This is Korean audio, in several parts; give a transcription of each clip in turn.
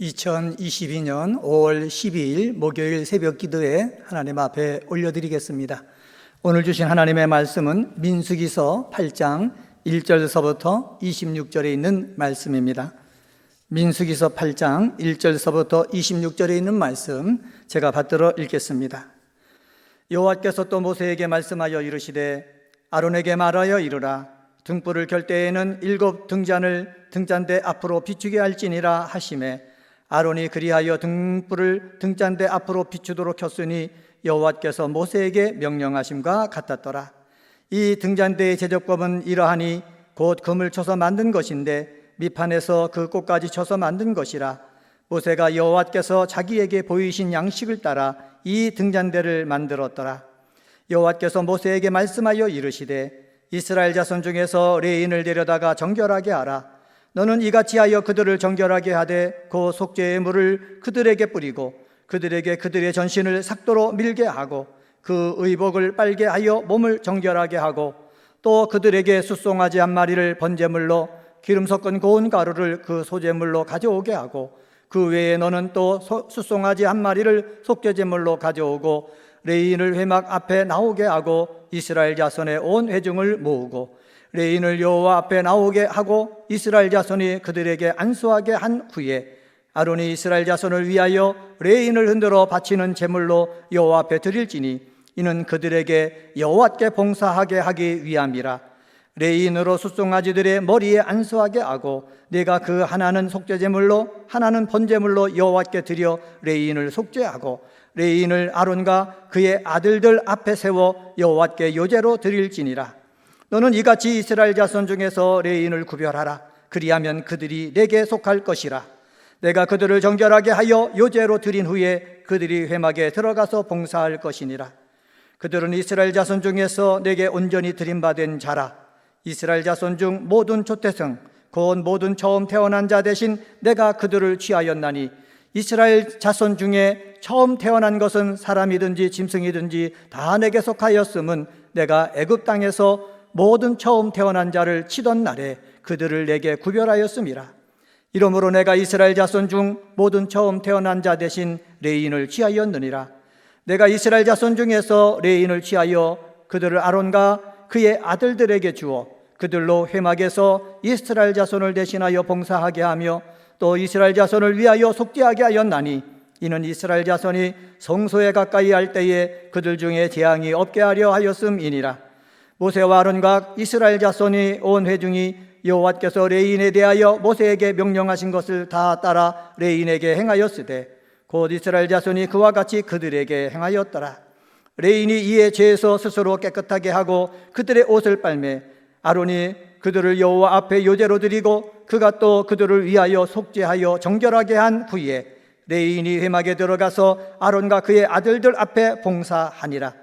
2022년 5월 12일 목요일 새벽 기도에 하나님 앞에 올려드리겠습니다. 오늘 주신 하나님의 말씀은 민수기서 8장 1절서부터 26절에 있는 말씀입니다. 민수기서 8장 1절서부터 26절에 있는 말씀 제가 받들어 읽겠습니다. 여호와께서 또 모세에게 말씀하여 이르시되 아론에게 말하여 이르라. 등불을 켤 때에는 7 등잔을 등잔대 앞으로 비추게 할지니라 하시매 아론이 그리하여 등불을 등잔대 앞으로 비추도록 켰으니 여호와께서 모세에게 명령하심과 같았더라. 이 등잔대의 제조법은 이러하니 곧 금을 쳐서 만든 것인데 밑판에서 그 꽃까지 쳐서 만든 것이라. 모세가 여호와께서 자기에게 보이신 양식을 따라 이 등잔대를 만들었더라. 여호와께서 모세에게 말씀하여 이르시되 이스라엘 자손 중에서 레인을 데려다가 정결하게 하라. 너는 이같이 하여 그들을 정결하게 하되 그 속죄의 물을 그들에게 뿌리고 그들에게 그들의 전신을 삭도로 밀게 하고 그 의복을 빨게 하여 몸을 정결하게 하고 또 그들에게 숫송아지 한 마리를 번제물로 기름 섞은 고운 가루를 그 소제물로 가져오게 하고 그 외에 너는 또 숫송아지 한 마리를 속죄제물로 가져오고 레인을 회막 앞에 나오게 하고 이스라엘 자손의 온 회중을 모으고 레인을 여호와 앞에 나오게 하고 이스라엘 자손이 그들에게 안수하게 한 후에 아론이 이스라엘 자손을 위하여 레인을 흔들어 바치는 제물로 여호와 앞에 드릴지니 이는 그들에게 여호와께 봉사하게 하기 위함이라. 레인으로 숫송아지들의 머리에 안수하게 하고 내가 그 하나는 속죄제물로 하나는 번제물로 여호와께 드려 레인을 속죄하고 레인을 아론과 그의 아들들 앞에 세워 여호와께 요제로 드릴지니라. 너는 이같이 이스라엘 자손 중에서 레인을 구별하라. 그리하면 그들이 내게 속할 것이라. 내가 그들을 정결하게 하여 요제로 드린 후에 그들이 회막에 들어가서 봉사할 것이니라. 그들은 이스라엘 자손 중에서 내게 온전히 드림받은 자라. 이스라엘 자손 중 모든 초태생 곧 모든 처음 태어난 자 대신 내가 그들을 취하였나니 이스라엘 자손 중에 처음 태어난 것은 사람이든지 짐승이든지 다 내게 속하였음은 내가 애굽 땅에서 모든 처음 태어난 자를 치던 날에 그들을 내게 구별하였음이라. 이러므로 내가 이스라엘 자손 중 모든 처음 태어난 자 대신 레인을 취하였느니라. 내가 이스라엘 자손 중에서 레인을 취하여 그들을 아론과 그의 아들들에게 주어 그들로 회막에서 이스라엘 자손을 대신하여 봉사하게 하며 또 이스라엘 자손을 위하여 속죄하게 하였나니 이는 이스라엘 자손이 성소에 가까이 할 때에 그들 중에 재앙이 없게 하려 하였음이니라. 모세와 아론과 이스라엘 자손이 온 회중이 여호와께서 레인에 대하여 모세에게 명령하신 것을 다 따라 레인에게 행하였으되 곧 이스라엘 자손이 그와 같이 그들에게 행하였더라. 레인이 이에 죄에서 스스로 깨끗하게 하고 그들의 옷을 빨매 아론이 그들을 여호와 앞에 요제로 드리고 그가 또 그들을 위하여 속죄하여 정결하게 한 후에 레인이 회막에 들어가서 아론과 그의 아들들 앞에 봉사하니라.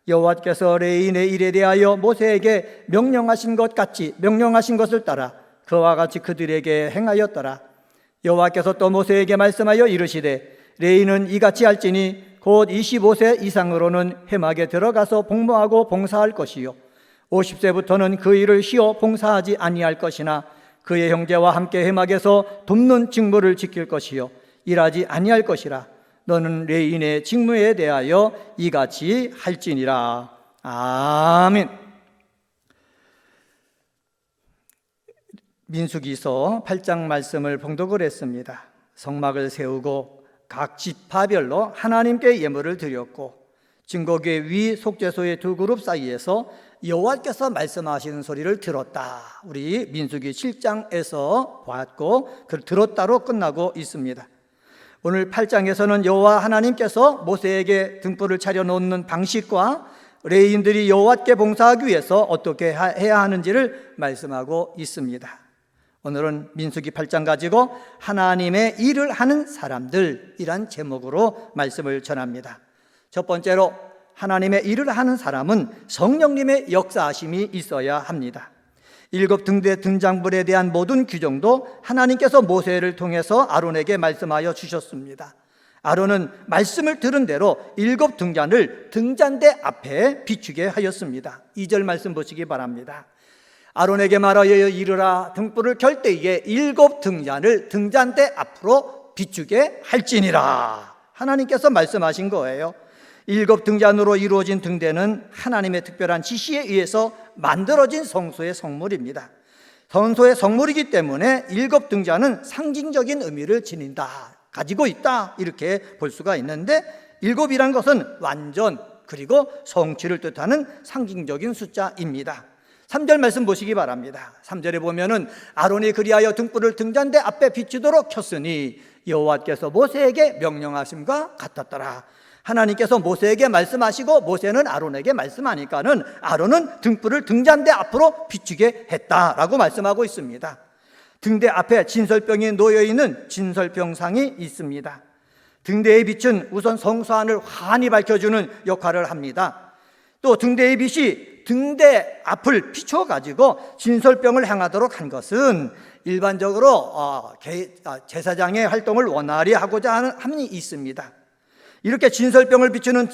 여호와께서 레인의 일에 대하여 모세에게 명령하신 것 같이 명령하신 것을 따라 그와 같이 그들에게 행하였더라. 여호와께서 또 모세에게 말씀하여 이르시되 레인은 이같이 할지니 곧 25세 이상으로는 회막에 들어가서 복무하고 봉사할 것이요 50세부터는 그 일을 쉬어 봉사하지 아니할 것이나 그의 형제와 함께 회막에서 돕는 직무를 지킬 것이요 일하지 아니할 것이라. 너는 레인의 직무에 대하여 이같이 할지니라. 아멘. 민수기서 8장 말씀을 봉독을 했습니다. 성막을 세우고 각 지파별로 하나님께 예물을 드렸고 증거궤 위 속죄소의 두 그룹 사이에서 여호와께서 말씀하시는 소리를 들었다. 우리 민수기 7장에서 봤고 그 들었다로 끝나고 있습니다. 오늘 8장에서는 여호와 하나님께서 모세에게 등불을 차려놓는 방식과 레인들이 여호와께 봉사하기 위해서 어떻게 해야 하는지를 말씀하고 있습니다. 오늘은 민수기 8장 가지고 하나님의 일을 하는 사람들이란 제목으로 말씀을 전합니다. 첫 번째로 하나님의 일을 하는 사람은 성령님의 역사하심이 있어야 합니다. 7 등장불에 대한 모든 규정도 하나님께서 모세를 통해서 아론에게 말씀하여 주셨습니다. 아론은 말씀을 들은 대로 7 등잔을 등잔대 앞에 비추게 하였습니다. 2절 말씀 보시기 바랍니다. 아론에게 말하여 이르라. 등불을 켤 때에 7 등잔을 등잔대 앞으로 비추게 할지니라. 하나님께서 말씀하신 거예요. 7 등잔으로 이루어진 등대는 하나님의 특별한 지시에 의해서 만들어진 성소의 성물입니다. 성소의 성물이기 때문에 7 등잔은 상징적인 의미를 지닌다, 가지고 있다, 이렇게 볼 수가 있는데, 7이란 것은 완전 그리고 성취를 뜻하는 상징적인 숫자입니다. 3절 말씀 보시기 바랍니다. 3절에 보면은 아론이 그리하여 등불을 등잔대 앞에 비추도록 켰으니 여호와께서 모세에게 명령하심과 같았더라. 하나님께서 모세에게 말씀하시고 모세는 아론에게 말씀하니까는 아론은 등불을 등잔대 앞으로 비추게 했다라고 말씀하고 있습니다. 등대 앞에 진설병이 놓여있는 진설병상이 있습니다. 등대의 빛은 우선 성소 안을 환히 밝혀주는 역할을 합니다. 또 등대의 빛이 등대 앞을 비춰가지고 진설병을 향하도록 한 것은 일반적으로 제사장의 활동을 원활히 하고자 하는 함이 있습니다. 이렇게 진설병을 비추는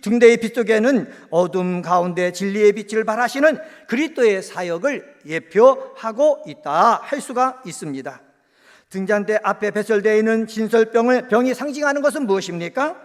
등대의 빛 속에는 어둠 가운데 진리의 빛을 발하시는 그리스도의 사역을 예표하고 있다 할 수가 있습니다. 등잔대 앞에 배설되어 있는 진설병이 상징하는 것은 무엇입니까?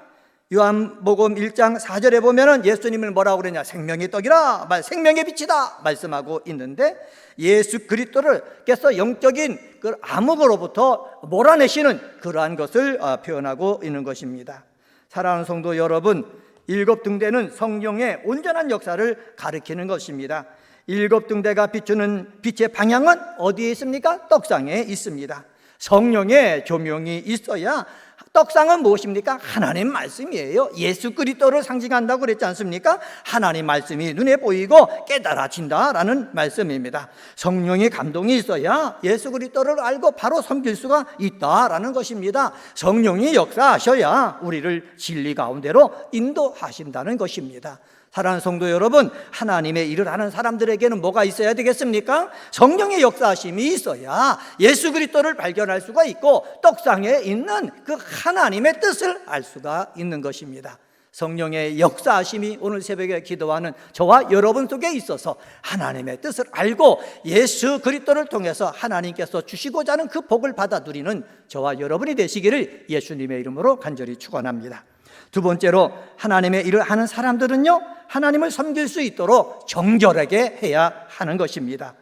요한복음 1장 4절에 보면은 예수님을 뭐라고 그러냐? 생명의 떡이라, 생명의 빛이다 말씀하고 있는데, 예수 그리스도를께서 영적인 그 암흑으로부터 몰아내시는 그러한 것을 표현하고 있는 것입니다. 사랑하는 성도 여러분, 7 등대는 성령의 온전한 역사를 가리키는 것입니다. 7 등대가 비추는 빛의 방향은 어디에 있습니까? 떡상에 있습니다. 성령의 조명이 있어야. 떡상은 무엇입니까? 하나님 말씀이에요. 예수 그리스도를 상징한다고 그랬지 않습니까? 하나님 말씀이 눈에 보이고 깨달아진다라는 말씀입니다. 성령의 감동이 있어야 예수 그리스도를 알고 바로 섬길 수가 있다라는 것입니다. 성령이 역사하셔야 우리를 진리 가운데로 인도하신다는 것입니다. 사랑하는 성도 여러분, 하나님의 일을 하는 사람들에게는 뭐가 있어야 되겠습니까? 성령의 역사하심이 있어야 예수 그리스도를 발견할 수가 있고 떡상에 있는 그 하나님의 뜻을 알 수가 있는 것입니다. 성령의 역사하심이 오늘 새벽에 기도하는 저와 여러분 속에 있어서 하나님의 뜻을 알고 예수 그리스도를 통해서 하나님께서 주시고자 하는 그 복을 받아 누리는 저와 여러분이 되시기를 예수님의 이름으로 간절히 축원합니다. 두 번째로, 하나님의 일을 하는 사람들은요, 하나님을 섬길 수 있도록 정결하게 해야 하는 것입니다.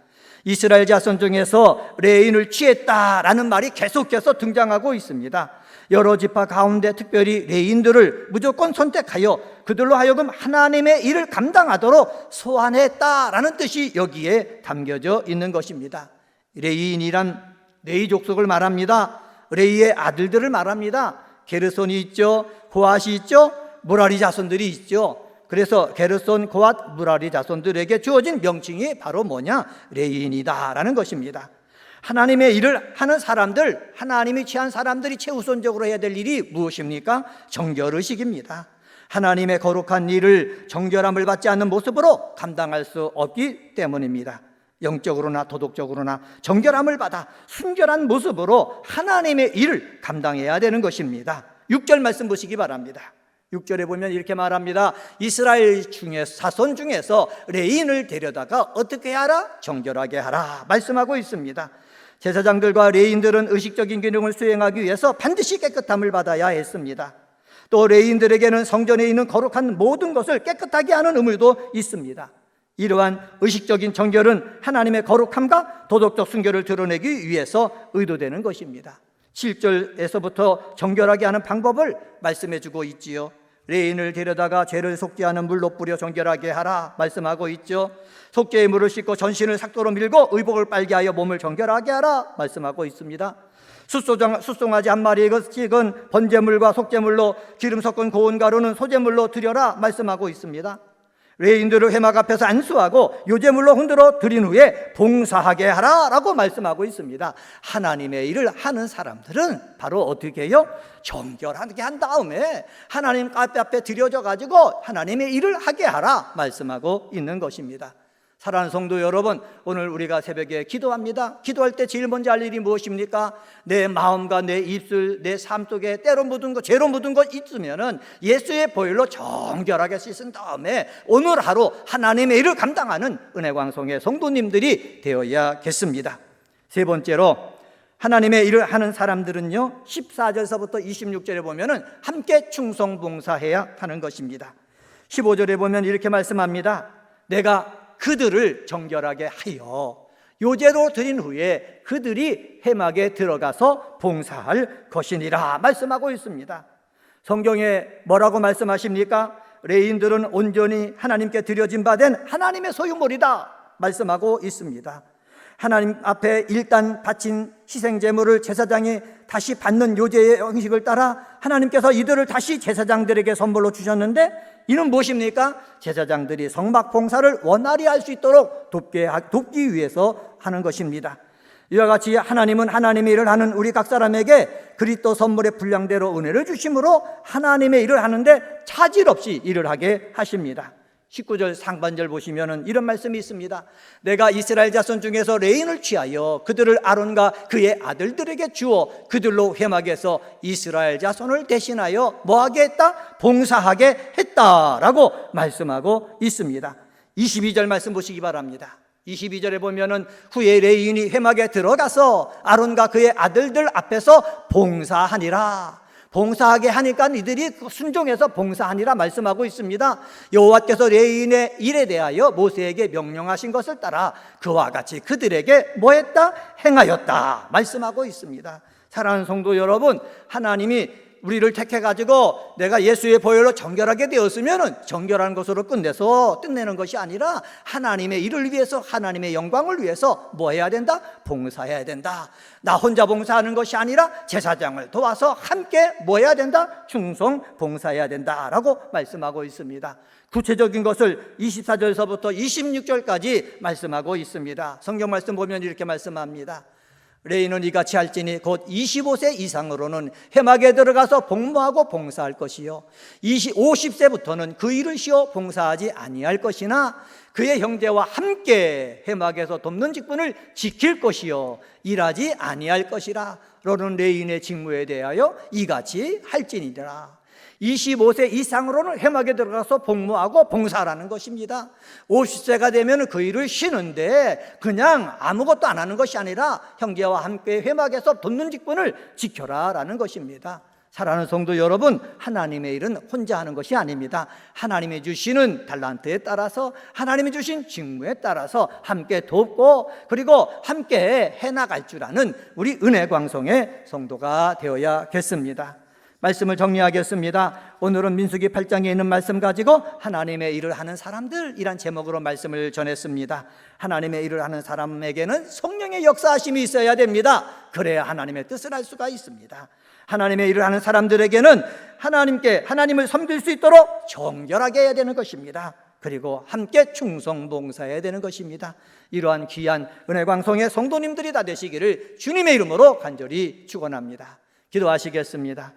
이스라엘 자손 중에서 레인을 취했다라는 말이 계속해서 등장하고 있습니다. 여러 지파 가운데 특별히 레인들을 무조건 선택하여 그들로 하여금 하나님의 일을 감당하도록 소환했다라는 뜻이 여기에 담겨져 있는 것입니다. 레인이란 레위 족속을 말합니다. 레위의 아들들을 말합니다. 게르손이 있죠, 고앗이 있죠, 무라리 자손들이 있죠. 그래서 게르손, 고앗, 무라리 자손들에게 주어진 명칭이 바로 뭐냐? 레위인이다라는 것입니다. 하나님의 일을 하는 사람들, 하나님이 취한 사람들이 최우선적으로 해야 될 일이 무엇입니까? 정결의식입니다. 하나님의 거룩한 일을 정결함을 받지 않는 모습으로 감당할 수 없기 때문입니다. 영적으로나 도덕적으로나 정결함을 받아 순결한 모습으로 하나님의 일을 감당해야 되는 것입니다. 6절 말씀 보시기 바랍니다. 6절에 보면 이렇게 말합니다. 이스라엘 자손 중에서 레인을 데려다가 어떻게 하라? 정결하게 하라 말씀하고 있습니다. 제사장들과 레인들은 의식적인 기능을 수행하기 위해서 반드시 깨끗함을 받아야 했습니다. 또 레인들에게는 성전에 있는 거룩한 모든 것을 깨끗하게 하는 의무도 있습니다. 이러한 의식적인 정결은 하나님의 거룩함과 도덕적 순결을 드러내기 위해서 의도되는 것입니다. 7절에서부터 정결하게 하는 방법을 말씀해 주고 있지요. 레인을 데려다가 죄를 속지 않은 물로 뿌려 정결하게 하라 말씀하고 있죠. 속죄의 물을 씻고 전신을 삭도로 밀고 의복을 빨게 하여 몸을 정결하게 하라 말씀하고 있습니다. 숫송아지 한 마리의 식은 번제물과 속죄물로 기름 섞은 고운 가루는 소제물로 드려라 말씀하고 있습니다. 레인들을 회막 앞에서 안수하고 요제물로 흔들어 드린 후에 봉사하게 하라라고 말씀하고 있습니다. 하나님의 일을 하는 사람들은 바로 어떻게 해요? 정결하게 한 다음에 하나님 앞에 드려져 가지고 하나님의 일을 하게 하라 말씀하고 있는 것입니다. 사랑하는 성도 여러분, 오늘 우리가 새벽에 기도합니다. 기도할 때 제일 먼저 할 일이 무엇입니까? 내 마음과 내 입술, 내 삶 속에 때로 묻은 것, 죄로 묻은 것 있으면은 예수의 보혈로 정결하게 씻은 다음에 오늘 하루 하나님의 일을 감당하는 은혜광성의 성도님들이 되어야겠습니다. 세 번째로, 하나님의 일을 하는 사람들은요, 14절서부터 26절에 보면은 함께 충성봉사해야 하는 것입니다. 15절에 보면 이렇게 말씀합니다. 내가 그들을 정결하게 하여 요제로 드린 후에 그들이 회막에 들어가서 봉사할 것이니라 말씀하고 있습니다. 성경에 뭐라고 말씀하십니까? 레위인들은 온전히 하나님께 드려진 바 된 하나님의 소유물이다 말씀하고 있습니다. 하나님 앞에 일단 바친 희생제물을 제사장이 다시 받는 요제의 형식을 따라 하나님께서 이들을 다시 제사장들에게 선물로 주셨는데, 이는 무엇입니까? 제사장들이 성막 봉사를 원활히 할 수 있도록 돕기 위해서 하는 것입니다. 이와 같이 하나님은 하나님의 일을 하는 우리 각 사람에게 그리스도 선물의 분량대로 은혜를 주심으로 하나님의 일을 하는데 차질 없이 일을 하게 하십니다. 19절 상반절 보시면 이런 말씀이 있습니다. 내가 이스라엘 자손 중에서 레인을 취하여 그들을 아론과 그의 아들들에게 주어 그들로 회막에서 이스라엘 자손을 대신하여 뭐하게 했다? 봉사하게 했다라고 말씀하고 있습니다. 22절 말씀 보시기 바랍니다. 22절에 보면은 후에 레위인이 회막에 들어가서 아론과 그의 아들들 앞에서 봉사하니라. 봉사하게 하니까 이들이 순종해서 봉사하니라 말씀하고 있습니다. 여호와께서 레위인의 일에 대하여 모세에게 명령하신 것을 따라 그와 같이 그들에게 뭐했다? 행하였다 말씀하고 있습니다. 사랑하는 성도 여러분, 하나님이 우리를 택해가지고 내가 예수의 보혈로 정결하게 되었으면 정결한 것으로 끝내는 것이 아니라 하나님의 일을 위해서, 하나님의 영광을 위해서 뭐 해야 된다? 봉사해야 된다. 나 혼자 봉사하는 것이 아니라 제사장을 도와서 함께 뭐 해야 된다? 충성 봉사해야 된다라고 말씀하고 있습니다. 구체적인 것을 24절서부터 26절까지 말씀하고 있습니다. 성경 말씀 보면 이렇게 말씀합니다. 레위인은 이같이 할지니 곧 25세 이상으로는 회막에 들어가서 복무하고 봉사할 것이요 50세부터는 그 일을 쉬어 봉사하지 아니할 것이나 그의 형제와 함께 회막에서 돕는 직분을 지킬 것이요 일하지 아니할 것이라. 너는 레위인의 직무에 대하여 이같이 할지니라. 25세 이상으로는 회막에 들어가서 복무하고 봉사하라는 것입니다. 50세가 되면 그 일을 쉬는데 그냥 아무것도 안 하는 것이 아니라 형제와 함께 회막에서 돕는 직분을 지켜라라는 것입니다. 사랑하는 성도 여러분, 하나님의 일은 혼자 하는 것이 아닙니다. 하나님이 주시는 달란트에 따라서, 하나님이 주신 직무에 따라서 함께 돕고 그리고 함께 해나갈 줄 아는 우리 은혜광성의 성도가 되어야겠습니다. 말씀을 정리하겠습니다. 오늘은 민수기 8장에 있는 말씀 가지고 하나님의 일을 하는 사람들이란 제목으로 말씀을 전했습니다. 하나님의 일을 하는 사람에게는 성령의 역사하심이 있어야 됩니다. 그래야 하나님의 뜻을 알 수가 있습니다. 하나님의 일을 하는 사람들에게는 하나님을 섬길 수 있도록 정결하게 해야 되는 것입니다. 그리고 함께 충성봉사해야 되는 것입니다. 이러한 귀한 은혜광성의 성도님들이 다 되시기를 주님의 이름으로 간절히 축원합니다. 기도하시겠습니다.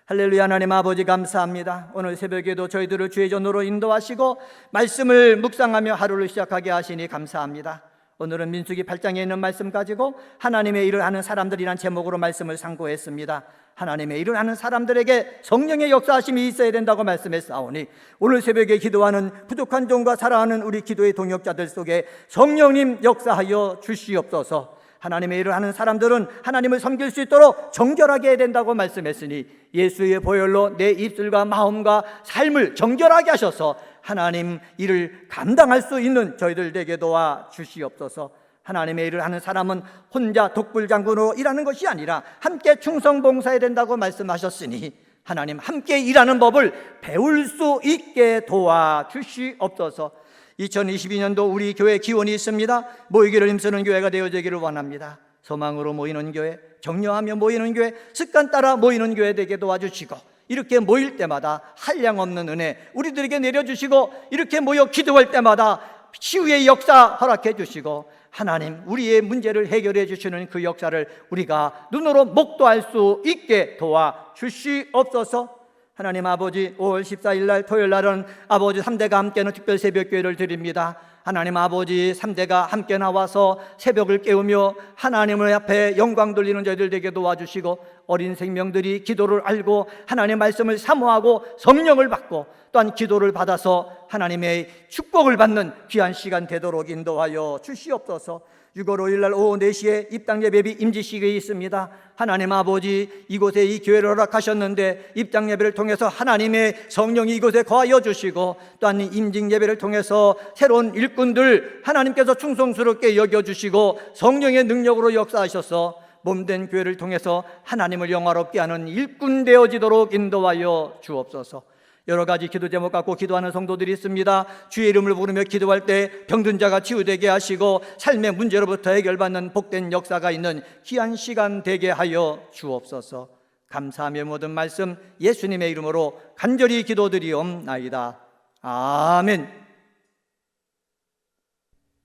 할렐루야. 하나님 아버지 감사합니다. 오늘 새벽에도 저희들을 주의 전으로 인도하시고 말씀을 묵상하며 하루를 시작하게 하시니 감사합니다. 오늘은 민수기 8장에 있는 말씀 가지고 하나님의 일을 하는 사람들이란 제목으로 말씀을 상고했습니다. 하나님의 일을 하는 사람들에게 성령의 역사하심이 있어야 된다고 말씀했사오니 오늘 새벽에 기도하는 부족한 종과 사랑하는 우리 기도의 동역자들 속에 성령님 역사하여 주시옵소서. 하나님의 일을 하는 사람들은 하나님을 섬길 수 있도록 정결하게 해야 된다고 말씀했으니 예수의 보혈로 내 입술과 마음과 삶을 정결하게 하셔서 하나님 일을 감당할 수 있는 저희들 되게 도와 주시옵소서. 하나님의 일을 하는 사람은 혼자 독불장군으로 일하는 것이 아니라 함께 충성봉사해야 된다고 말씀하셨으니 하나님 함께 일하는 법을 배울 수 있게 도와 주시옵소서. 2022년도 우리 교회 기원이 있습니다. 모이기를 힘쓰는 교회가 되어지기를 원합니다. 소망으로 모이는 교회, 격려하며 모이는 교회, 습관 따라 모이는 교회 되게 도와주시고 이렇게 모일 때마다 한량없는 은혜 우리들에게 내려주시고 이렇게 모여 기도할 때마다 치유의 역사 허락해 주시고 하나님 우리의 문제를 해결해 주시는 그 역사를 우리가 눈으로 목도할 수 있게 도와주시옵소서. 하나님 아버지 5월 14일 날 토요일 날은 아버지 3대가 함께하는 특별 새벽교회를 드립니다. 하나님 아버지 3대가 함께 나와서 새벽을 깨우며 하나님을 앞에 영광 돌리는 저희들 되게 도와주시고 어린 생명들이 기도를 알고 하나님의 말씀을 사모하고 성령을 받고 또한 기도를 받아서 하나님의 축복을 받는 귀한 시간 되도록 인도하여 주시옵소서. 6월 5일 날 오후 4시에 입당 예배비 임지식이 있습니다. 하나님 아버지, 이곳에 이 교회를 허락하셨는데 입당 예배를 통해서 하나님의 성령이 이곳에 거하여 주시고, 또한 임직 예배를 통해서 새로운 일꾼들 하나님께서 충성스럽게 여겨주시고 성령의 능력으로 역사하셔서 몸된 교회를 통해서 하나님을 영화롭게 하는 일꾼 되어지도록 인도하여 주옵소서. 여러 가지 기도 제목 갖고 기도하는 성도들이 있습니다. 주의 이름을 부르며 기도할 때 병든 자가 치유되게 하시고 삶의 문제로부터 해결받는 복된 역사가 있는 귀한 시간 되게 하여 주옵소서. 감사하며 모든 말씀 예수님의 이름으로 간절히 기도드리옵나이다. 아멘.